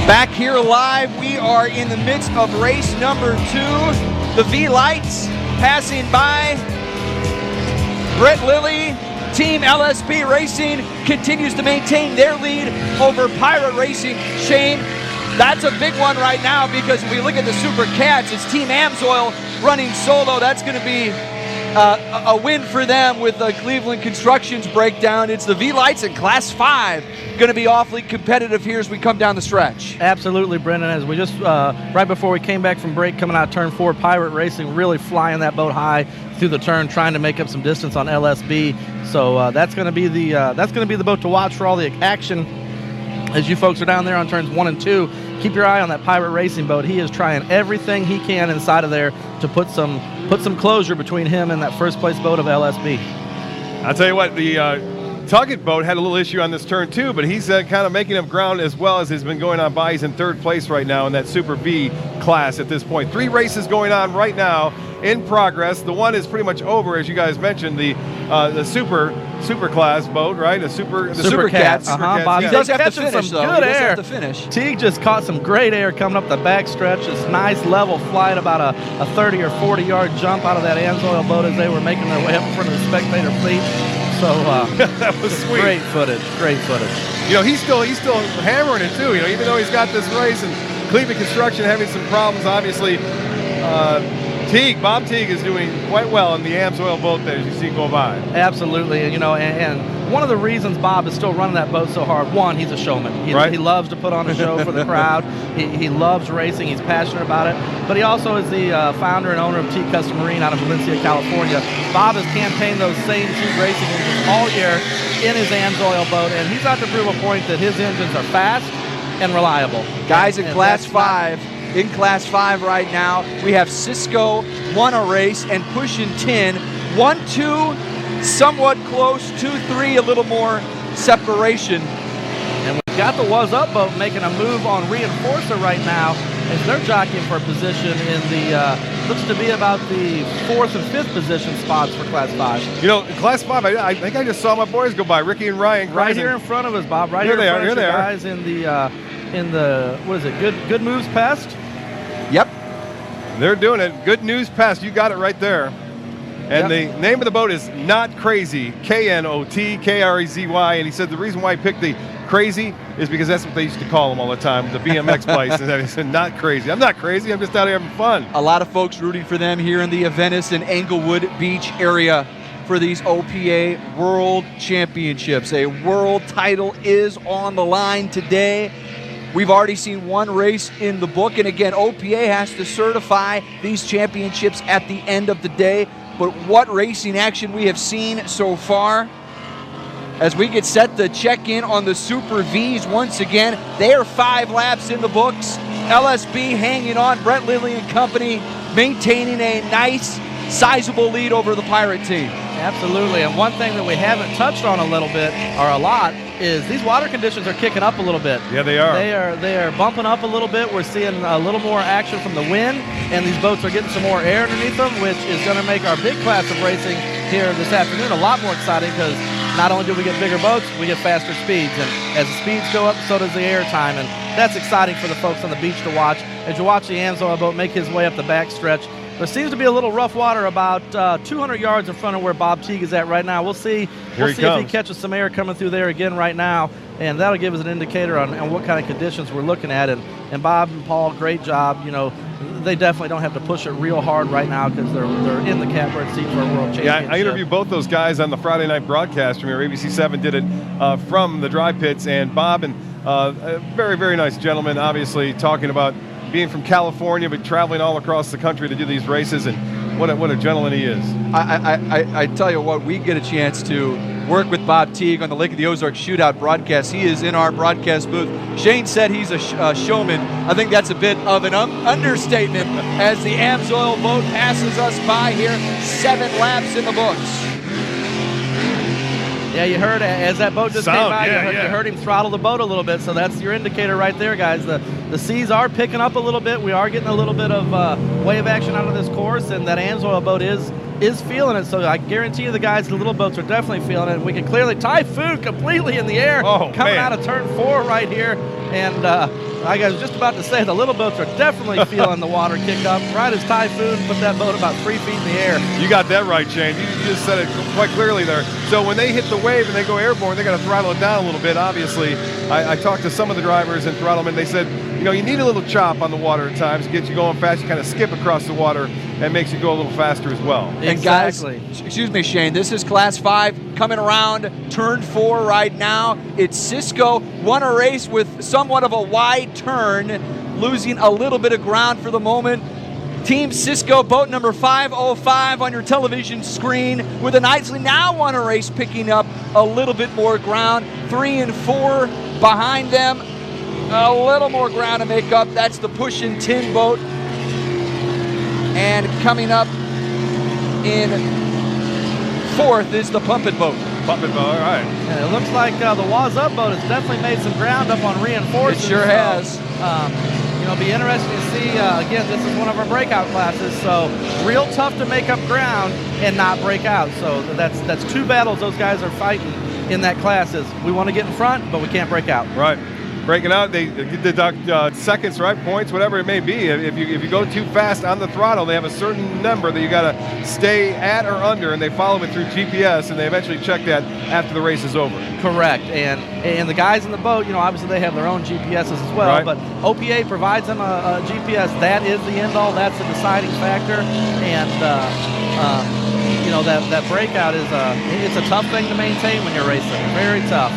Back here live, we are in the midst of race number 2. The V-Lights passing by. Brett Lilly, Team LSP Racing continues to maintain their lead over Pirate Racing. Shane, that's a big one right now because if we look at the Super Cats, it's Team Amsoil running solo. That's going to be a win for them with the Cleveland Constructions breakdown. It's the V-Lights in Class 5. Going to be awfully competitive here as we come down the stretch. Absolutely, Brendan. As we just, right before we came back from break, coming out turn 4, Pirate Racing really flying that boat high through the turn, trying to make up some distance on LSB. So that's going to be the boat to watch for all the action as you folks are down there on turns 1 and 2. Keep your eye on that Pirate Racing boat. He is trying everything he can inside of there to put some closure between him and that first place boat of LSB. I'll tell you what, the Tuggett boat had a little issue on this turn too, but he's kind of making up ground as well as has been going on by. He's in 3rd place right now in that Super V class at this point. 3 races going on right now in progress. The one is pretty much over, as you guys mentioned, the super class boat, right? The Super Cats. Bob, he does have to finish, some though. Good he does air. have to finish. Teague just caught some great air coming up the back stretch. This nice level flight, about a 30 or 40 yard jump out of that Amsoil boat as they were making their way up in front of the spectator fleet. So that was sweet. Great footage. You know, he's still hammering it too. You know, even though he's got this race and Cleveland Construction having some problems, obviously. Bob Teague is doing quite well in the Amsoil boat there as you see go by. Absolutely, and you know, and one of the reasons Bob is still running that boat so hard, one, he's a showman. He loves to put on a show for the crowd. He loves racing. He's passionate about it. But he also is the founder and owner of Teague Custom Marine out of Valencia, California. Bob has campaigned those same Teague racing engines all year in his Amsoil boat, and he's out to prove a point that his engines are fast and reliable. Guys in Class 5. In Class 5 right now, we have Cisco won a race and pushing 10. 1-2, somewhat close. 2-3, a little more separation. And we've got the Was Up boat making a move on Reinforcer right now as they're jockeying for a position in the, looks to be about the 4th and 5th position spots for Class 5. You know, in Class 5, I think I just saw my boys go by, Ricky and Ryan. Right here in front of us, Bob. Right here in front of us, guys in the what is it? Good Moves Pest. Yep. They're doing it. Good News Pest. You got it right there. And the name of the boat is Not Crazy. KNOTKREZY. And he said the reason why he picked the Crazy is because that's what they used to call him all the time, the BMX place. And he said, not crazy. I'm not crazy. I'm just out here having fun. A lot of folks rooting for them here in the Venice and Englewood Beach area for these OPA World Championships. A world title is on the line today. We've already seen one race in the book, and again, OPA has to certify these championships at the end of the day. But what racing action we have seen so far. As we get set to check in on the Super Vs once again, they are 5 laps in the books. LSB hanging on, Brett Lilly and company maintaining a nice, sizable lead over the Pirate team. Absolutely, and one thing that we haven't touched on a little bit, or a lot, is these water conditions are kicking up a little bit. Yeah, they are. They are bumping up a little bit. We're seeing a little more action from the wind, and these boats are getting some more air underneath them, which is going to make our big class of racing here this afternoon a lot more exciting because not only do we get bigger boats, we get faster speeds. And as the speeds go up, so does the air time, and that's exciting for the folks on the beach to watch. As you watch the Amsoil boat make his way up the back stretch, there seems to be a little rough water about 200 yards in front of where Bob Teague is at right now. We'll see if he catches some air coming through there again right now, and that'll give us an indicator on what kind of conditions we're looking at. And Bob and Paul, great job. You know, they definitely don't have to push it real hard right now because they're in the catbird seat for a world championship. Yeah, I interviewed both those guys on the Friday night broadcast from here. ABC7 did it from the dry pits, and Bob and a very, very nice gentleman, obviously, talking about being from California but traveling all across the country to do these races, and what a gentleman he is. I tell you what, we get a chance to work with Bob Teague on the Lake of the Ozarks Shootout broadcast. He is in our broadcast booth. Shane said he's a showman. I think that's a bit of an understatement as the Amsoil boat passes us by here. 7 laps in the books. Yeah, you heard as that boat just came by, you heard him throttle the boat a little bit, so that's your indicator right there, guys. The seas are picking up a little bit. We are getting a little bit of wave action out of this course, and that Amsoil boat is is feeling it. So I guarantee you the guys in the little boats are definitely feeling it. We can clearly Typhoon completely in the air coming out of turn 4 right here. And like I was just about to say, the little boats are definitely feeling the water kick up. Right as Typhoon put that boat about 3 feet in the air. You got that right, Shane. You just said it quite clearly there. So when they hit the wave and they go airborne, they got to throttle it down a little bit, obviously. I talked to some of the drivers and throttle them, and they said, you know, you need a little chop on the water at times to get you going fast. You kind of skip across the water and makes you go a little faster as well. Exactly. And guys, excuse me, Shane, this is Class 5 coming around turn 4 right now. It's Cisco, won a race with somewhat of a wide turn, losing a little bit of ground for the moment. Team Cisco, boat number 505 on your television screen with a nicely now won a race, picking up a little bit more ground. 3 and 4 behind them, a little more ground to make up. That's the Push and Tin boat. And coming up in 4th is the Pump It boat. Pump It boat, all right. And it looks like the Waz Up boat has definitely made some ground up on reinforcements. It sure has. It'll be interesting to see. Again, this is one of our breakout classes, so real tough to make up ground and not break out. So that's 2 battles those guys are fighting in that class. Is we want to get in front, but we can't break out. Right. Breaking out, they deduct seconds, right? Points, whatever it may be. If you go too fast on the throttle, they have a certain number that you got to stay at or under, and they follow it through GPS, and they eventually check that after the race is over. Correct. And the guys in the boat, you know, obviously they have their own GPSs as well, right. But OPA provides them a GPS. That is the end all. That's the deciding factor. And you know, that breakout is it's a tough thing to maintain when you're racing. Very tough.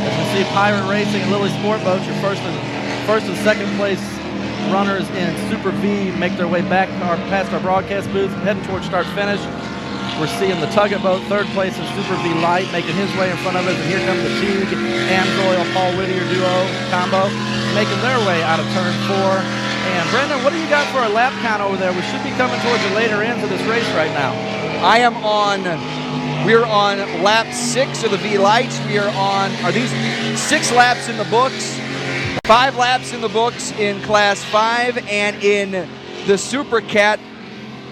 As we see Pirate Racing and Lily Sport Boats, your first and second place runners in Super V make their way back past our broadcast booth, heading towards start finish. We're seeing the Tugget boat, third place in Super V Light, making his way in front of us. And here comes the Teague, Amsoil, Paul Whittier duo combo, making their way out of turn 4. And Brendan, what do you got for a lap count over there? We should be coming towards the later ends of this race right now. We're on lap 6 of the V Lights. Are these 6 laps in the books? 5 laps in the books in Class 5, and in the Super Cat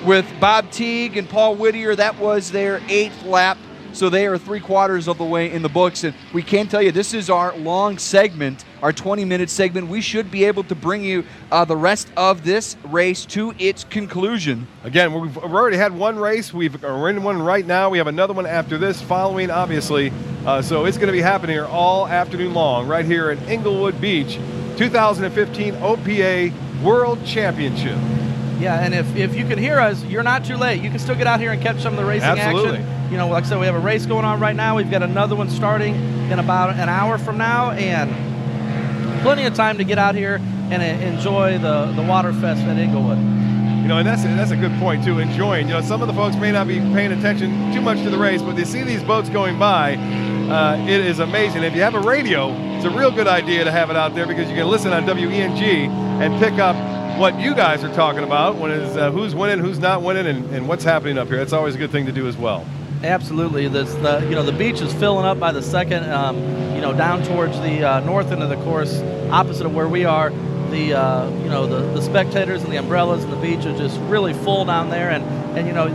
with Bob Teague and Paul Whittier, that was their 8th lap. So they are 3/4 of the way in the books. And we can tell you, this is our long segment, our 20-minute segment. We should be able to bring you the rest of this race to its conclusion. Again, we've already had one race. We're in one right now. We have another one after this following, obviously. So it's going to be happening here all afternoon long, right here at Englewood Beach, 2015 OPA World Championship. Yeah, and if you can hear us, you're not too late. You can still get out here and catch some of the racing Absolutely. action. You know, like I said, we have a race going on right now. We've got another one starting in about an hour from now, and plenty of time to get out here and enjoy the Waterfest at Englewood. You know, and that's a good point, too, enjoying. You know, some of the folks may not be paying attention too much to the race, but they see these boats going by. It is amazing. If you have a radio, it's a real good idea to have it out there because you can listen on WENG and pick up what you guys are talking about, when is who's winning, who's not winning, and what's happening up here. That's always a good thing to do as well. Absolutely. The beach is filling up by the second. Down towards the north end of the course, opposite of where we are. The spectators and the umbrellas and the beach are just really full down there, and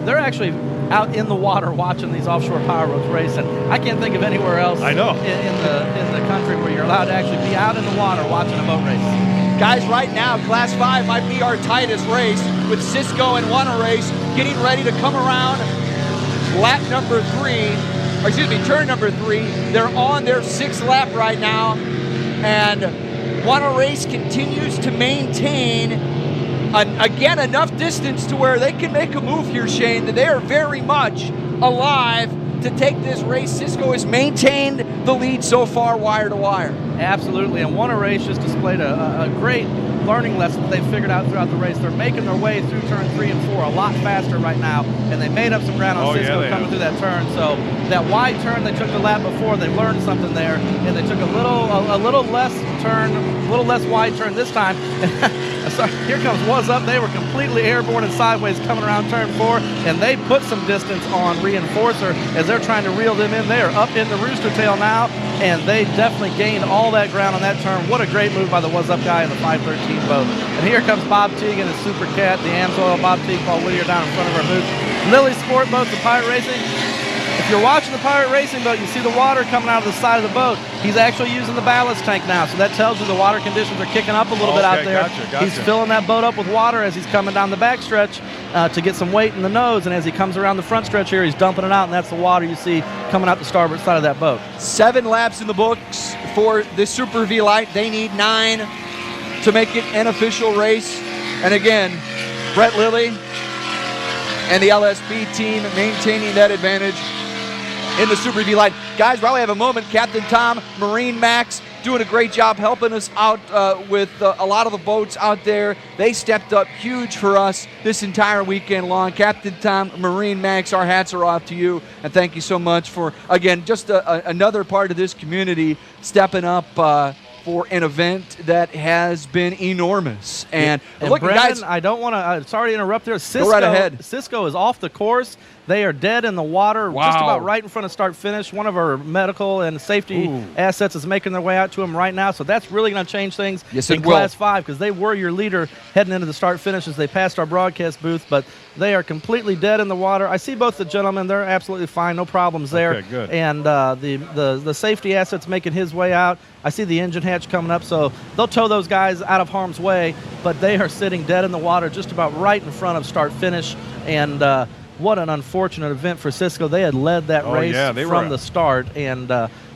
they're actually out in the water watching these offshore power boats race. And I can't think of anywhere else I know in the country where you're allowed to actually be out in the water watching a boat race. Guys, right now, Class 5 might be our tightest race, with Cisco and Wanna Race getting ready to come around turn number 3. They're on their 6th lap right now, and Wanna Race continues to maintain, again, enough distance to where they can make a move here, Shane, that they are very much alive to take this race. Cisco has maintained the lead so far, wire to wire. Absolutely, and Wanna Race just displayed a great learning lesson that they've figured out throughout the race. They're making their way through turn 3 and 4 a lot faster right now, and they made up some ground on Cisco coming through that turn. So that wide turn they took the lap before, they learned something there, and they took a little less wide turn this time. Sorry, here comes Waz Up. They were completely airborne and sideways coming around turn 4, and they put some distance on Reinforcer as they're trying to reel them in. They are up in the rooster tail now, and they definitely gained all that ground on that turn. What a great move by the Waz Up guy in the 513 boat. And here comes Bob Teague and his Super Cat, the Amsoil, Bob Teague, Paul Whittier down in front of our booth. Lily Sport boats and Pirate Racing. If you're watching the Pirate Racing boat, you see the water coming out of the side of the boat. He's actually using the ballast tank now, so that tells you the water conditions are kicking up a little bit out there. Gotcha. He's filling that boat up with water as he's coming down the backstretch to get some weight in the nose, and as he comes around the front stretch here, he's dumping it out, and that's the water you see coming out the starboard side of that boat. 7 laps in the books for the Super V Light. They need 9 to make it an official race. And again, Brett Lilly and the LSB team maintaining that advantage in the Super V Light. Guys, while we have a moment, Captain Tom, Marine Max, doing a great job helping us out with a lot of the boats out there. They stepped up huge for us this entire weekend long. Captain Tom, Marine Max, our hats are off to you, and thank you so much for, again, just another part of this community stepping up for an event that has been enormous. And look, Brandon, guys, I don't want to, sorry to interrupt there. Cisco, go right ahead. Cisco is off the course. They are dead in the water, just about right in front of start finish. One of our medical and safety assets is making their way out to him right now, so that's really going to change things in Class 5, because they were your leader heading into the start finish as they passed our broadcast booth, but they are completely dead in the water. I see both the gentlemen. They're absolutely fine. No problems there. Okay, good. And the safety asset's making his way out. I see the engine hatch coming up, so they'll tow those guys out of harm's way, but they are sitting dead in the water just about right in front of start finish. And what an unfortunate event for Cisco. They had led that race from the start, and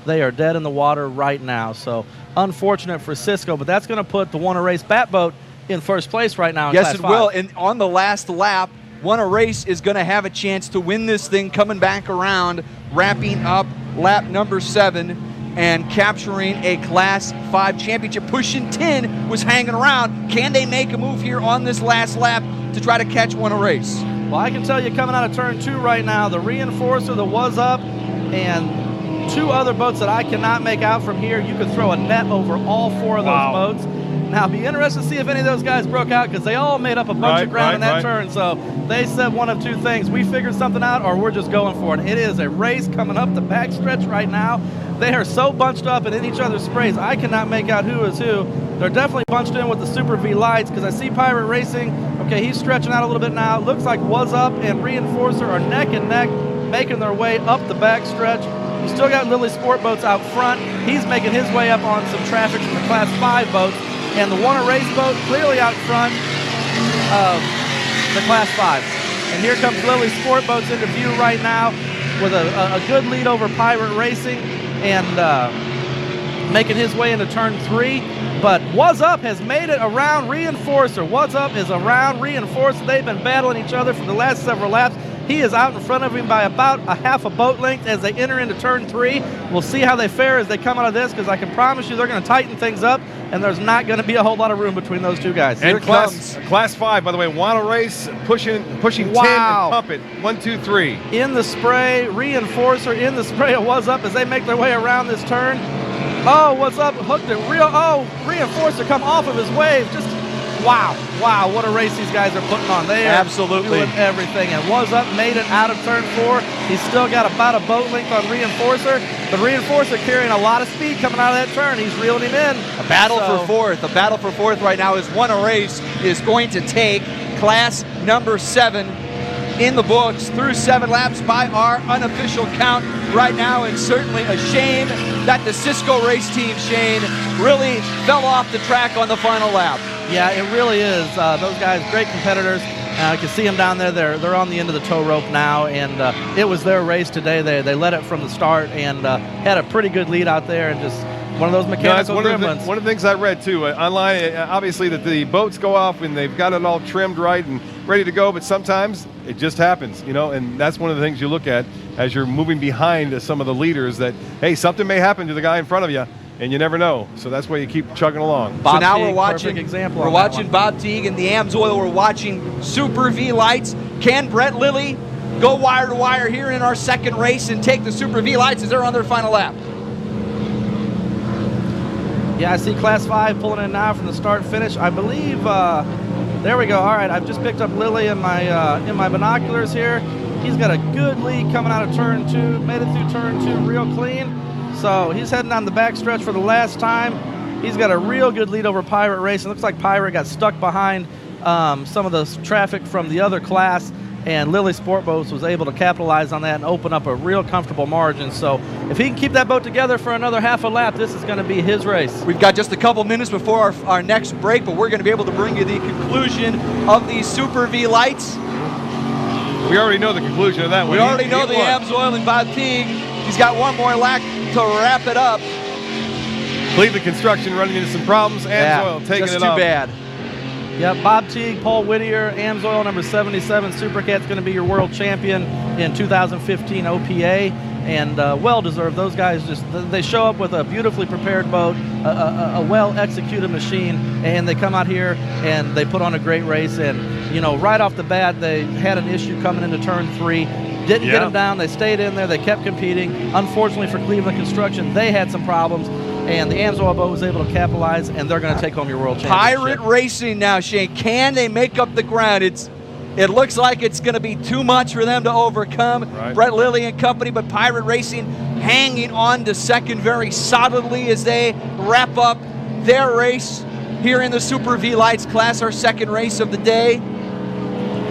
they are dead in the water right now. So unfortunate for Cisco, but that's going to put the Wanna Race Bat Boat in first place right now in yes, Class it 5. will. And on the last lap, Wanna Race is going to have a chance to win this thing, coming back around, wrapping up lap number 7 and capturing a Class 5 championship. Pushing 10 was hanging around. Can they make a move here on this last lap to try to catch Wanna Race? Well, I can tell you, coming out of turn 2 right now, the Reinforcer, the Was Up, and 2 other boats that I cannot make out from here. You could throw a net over all 4 of those boats. Now, it'll be interesting to see if any of those guys broke out, because they all made up a bunch of ground in that turn. So they said one of 2 things. We figured something out, or we're just going for it. It is a race coming up the backstretch right now. They are so bunched up and in each other's sprays, I cannot make out who is who. They're definitely bunched in with the Super V Lights, because I see Pirate Racing. Okay, he's stretching out a little bit now. Looks like Was Up and Reinforcer are neck and neck, making their way up the backstretch. You still got Lily Sport boats out front. He's making his way up on some traffic from the Class 5 boats. And the Wanna Race boat clearly out front of the Class 5. And here comes Lily Sport boats into view right now with a good lead over Pirate Racing and making his way into turn 3. But Was Up has made it around Reinforcer. Was Up is around Reinforcer. They've been battling each other for the last several laps. He is out in front of him by about a half a boat length as they enter into turn 3. We'll see how they fare as they come out of this, because I can promise you they're going to tighten things up, and there's not going to be a whole lot of room between those 2 guys. And class 5, by the way, Wanna Race pushing 10 and pump it. 1, 2, 3. In the spray, Reinforcer in the spray of Was Up as they make their way around this turn. Oh, Was Up hooked it real. Oh, Reinforcer come off of his wave. Just wow, what a race these guys are putting on. They are doing everything. And Was Up made it out of turn 4. He's still got about a boat length on Reinforcer, but Reinforcer carrying a lot of speed coming out of that turn. He's reeling him in. A battle for fourth. A battle for fourth right now is Wanna Race is going to take Class number 7 in the books through 7 laps by our unofficial count right now, and certainly a shame that the Cisco race team, Shane, really fell off the track on the final lap. Yeah, it really is. Those guys, great competitors. You can see them down there. They're on the end of the tow rope now, and it was their race today. They led it from the start and had a pretty good lead out there, and just one of those mechanical gremlins. One of the things I read too online, obviously, that the boats go off and they've got it all trimmed right and ready to go, but sometimes it just happens, and that's one of the things you look at as you're moving behind some of the leaders, that, hey, something may happen to the guy in front of you, and you never know. So that's why you keep chugging along. So now we're watching Bob Teague and the AMSOIL. We're watching Super V Lights. Can Brett Lilly go wire to wire here in our second race and take the Super V Lights as they're on their final lap? Yeah, I see Class 5 pulling in now from the start finish. I believe, there we go. All right, I've just picked up Lilly in my binoculars here. He's got a good lead coming out of turn 2, made it through turn 2 real clean. So he's heading on the backstretch for the last time. He's got a real good lead over Pirate Racing. Looks like Pirate got stuck behind some of the traffic from the other class, and Lily Sport Boats was able to capitalize on that and open up a real comfortable margin. So if he can keep that boat together for another half a lap, this is going to be his race. We've got just a couple minutes before our next break, but we're going to be able to bring you the conclusion of these Super V lights. We already know the conclusion of that one. We already know the Amsoil and Bob Teague. He's got one more lap to wrap it up. Cleveland Construction running into some problems. Amsoil taking just it too up. bad. Yep, Bob Teague, Paul Whittier, Amsoil number 77. Supercat's going to be your world champion in 2015 OPA, and well-deserved. Those guys they show up with a beautifully prepared boat, a well-executed machine, and they come out here and they put on a great race. And, you know, right off the bat, they had an issue coming into turn 3. Didn't get them down. They stayed in there. They kept competing. Unfortunately for Cleveland Construction, they had some problems, and the Amsoil boat was able to capitalize, and they're going to take home your world championship. Pirate Racing now, Shane. Can they make up the ground? It looks like it's going to be too much for them to overcome. Right. Brett Lilly and company, but Pirate Racing hanging on to second very solidly as they wrap up their race here in the Super V Lights class, our second race of the day.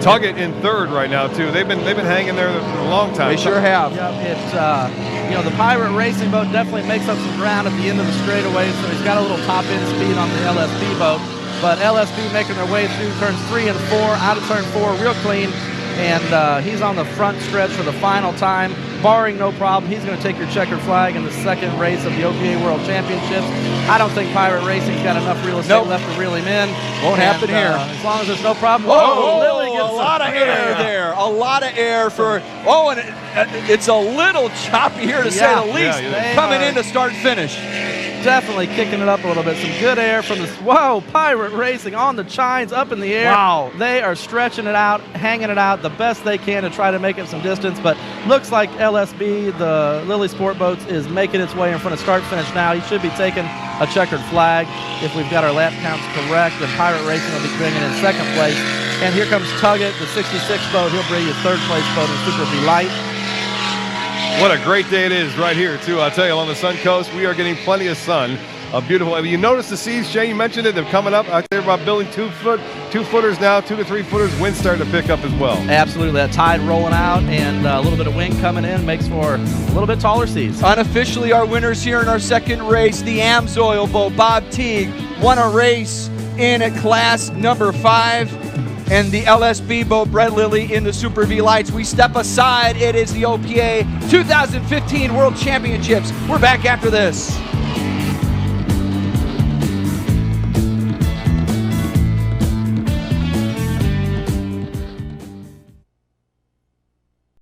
Tuggett in third right now too. They've been hanging there for a long time. They sure have. Yep, it's you know, the Pirate Racing boat definitely makes up some ground at the end of the straightaway, so he's got a little top end speed on the LSB boat. But LSB making their way through turns 3 and 4, out of turn 4 real clean, and he's on the front stretch for the final time, barring no problem. He's going to take your checkered flag in the second race of the OPA World Championships. I don't think Pirate Racing's got enough real estate left to reel him in. Won't happen here. As long as there's no problem. Whoa, Lily gets a lot of air there. A lot of air for, and it's a little choppy here to say the least, coming in to start finish. Definitely kicking it up a little bit. Some good air from this. Whoa, Pirate Racing on the chines, up in the air. Wow. They are stretching it out, hanging it out the best they can to try to make up some distance. But looks like LSB, the Lily Sport Boats, is making its way in front of start finish now. He should be taking a checkered flag if we've got our lap counts correct. And Pirate Racing will be bringing in second place. And here comes Tuggett, the 66 boat. He'll bring you third place boat in Super V Light. What a great day it is right here, too. I'll tell you, along the Sun Coast, we are getting plenty of sun. A beautiful. You notice the seas, Shane? You mentioned it. They're coming up. They're about building 2 footers now, 2 to 3 footers. Wind starting to pick up as well. Absolutely. That tide rolling out and a little bit of wind coming in makes for a little bit taller seas. Unofficially, our winners here in our second race, the Amsoil boat, Bob Teague, won a race in class number 5. And the LSB boat, Brett Lilly, in the Super V Lights. We step aside. It is the OPA 2015 World Championships. We're back after this.